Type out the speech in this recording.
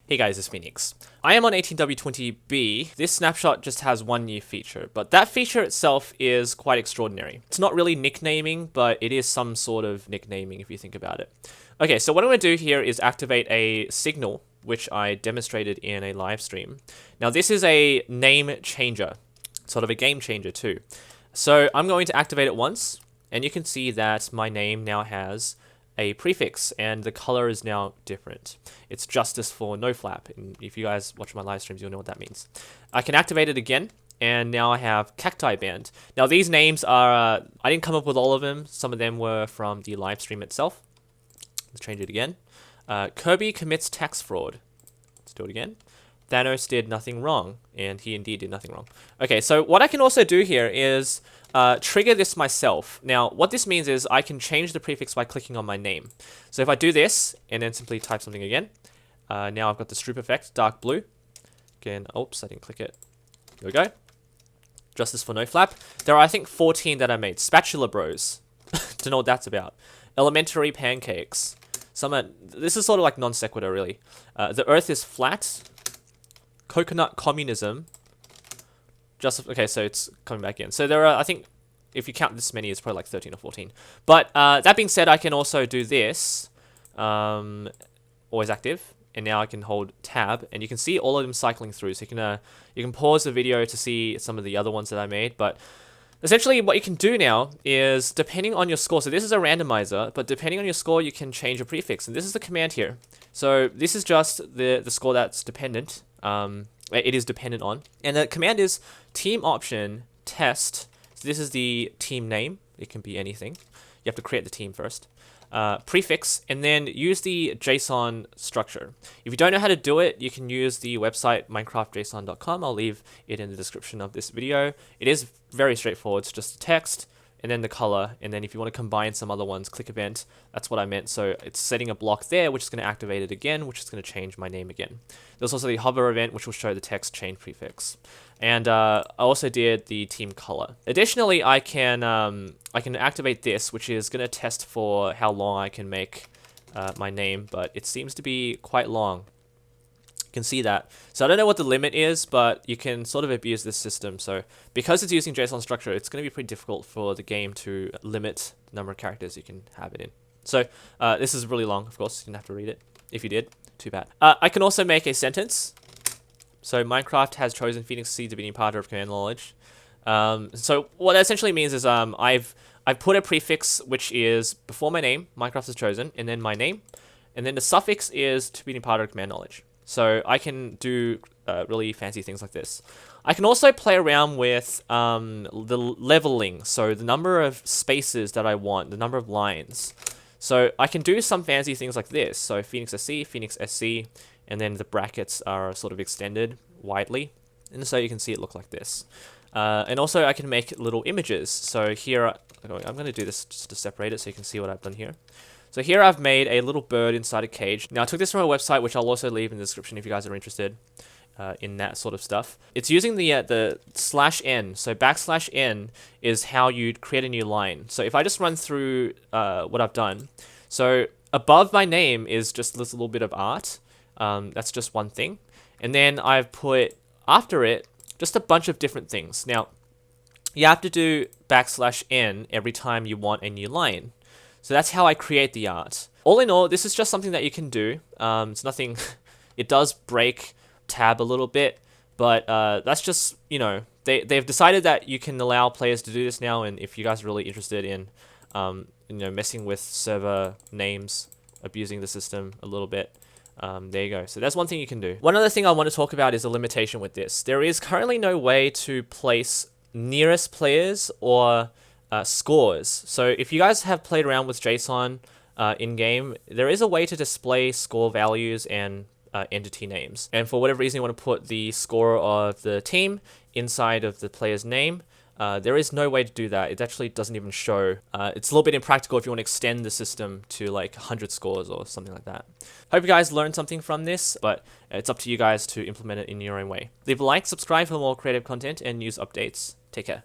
Hey guys, it's Phoenix. I am on 18W20B. This snapshot just has one new feature, but that feature itself is quite extraordinary. It's not really nicknaming, but it is some sort of nicknaming if you think about it. Okay, so what I'm going to do here is activate a signal, which I demonstrated in a live stream. Now this is a name changer, sort of a game changer too. So I'm going to activate it once, and you can see that my name now has a prefix and the color is now different. It's justice for no flap, and if you guys watch my live streams you'll know what that means. I can activate it again, and now I have cacti band. Now these names are I didn't come up with all of them. Some of them were from the live stream itself. Let's change it again. Kirby commits tax fraud. Let's do it again. Thanos did nothing wrong, and he indeed did nothing wrong. Okay, so what I can also do here is trigger this myself. Now, what this means is I can change the prefix by clicking on my name. So if I do this, and then simply type something again, now I've got the stroop effect, dark blue. Again, oops, I didn't click it. Here we go. Justice for no flap. There are, I think, 14 that I made. Spatula Bros. Don't know what that's about. Elementary pancakes. This is sort of like non sequitur, really. The earth is flat. Coconut communism. Okay, so it's coming back in. So there are, I think, if you count this many, it's probably like 13 or 14. But that being said, I can also do this. Always active. And now I can hold tab, and you can see all of them cycling through. So you can pause the video to see some of the other ones that I made. But essentially, what you can do now is, depending on your score, so this is a randomizer, but depending on your score, you can change a prefix. And this is the command here. So this is just the score that's dependent. It is dependent on. And the command is team option test. So this is the team name. It can be anything. You have to create the team first. Prefix, and then use the JSON structure. If you don't know how to do it, you can use the website minecraftjson.com. I'll leave it in the description of this video. It is very straightforward. It's just text, and then the color, and then if you want to combine some other ones, click event. That's what I meant. So it's setting a block there, which is going to activate it again, which is going to change my name again. There's also the hover event, which will show the text change prefix. And I also did the team color. Additionally, I can activate this, which is going to test for how long I can make my name, but it seems to be quite long. You can see that. So I don't know what the limit is, but you can sort of abuse this system. So because it's using JSON structure, it's going to be pretty difficult for the game to limit the number of characters you can have it in. So this is really long, of course. You didn't have to read it. If you did, too bad. I can also make a sentence. So Minecraft has chosen Phoenix C to be part of command knowledge. So what that essentially means is I've put a prefix which is before my name, Minecraft has chosen, and then my name, and then the suffix is to be part of command knowledge. So I can do really fancy things like this. I can also play around with the leveling, so the number of spaces that I want, the number of lines. So I can do some fancy things like this. So Phoenix SC, and then the brackets are sort of extended widely. And so you can see it look like this. And also I can make little images. So here, I'm going to do this just to separate it so you can see what I've done here. So here I've made a little bird inside a cage. Now I took this from a website, which I'll also leave in the description if you guys are interested in that sort of stuff. It's using the /n. So \n is how you'd create a new line. So if I just run through what I've done. So above my name is just this little bit of art. That's just one thing. And then I've put after it just a bunch of different things. Now, you have to do \n every time you want a new line. So that's how I create the art. All in all, this is just something that you can do. It's nothing. It does break tab a little bit, but that's just, they've decided that you can allow players to do this now. And if you guys are really interested in, messing with server names, abusing the system a little bit, there you go. So that's one thing you can do. One other thing I want to talk about is a limitation with this. There is currently no way to place nearest players or scores. So if you guys have played around with JSON in-game, there is a way to display score values and entity names. And for whatever reason you want to put the score of the team inside of the player's name, there is no way to do that. It actually doesn't even show. It's a little bit impractical if you want to extend the system to like 100 scores or something like that. Hope you guys learned something from this, but it's up to you guys to implement it in your own way. Leave a like, subscribe for more creative content and news updates. Take care.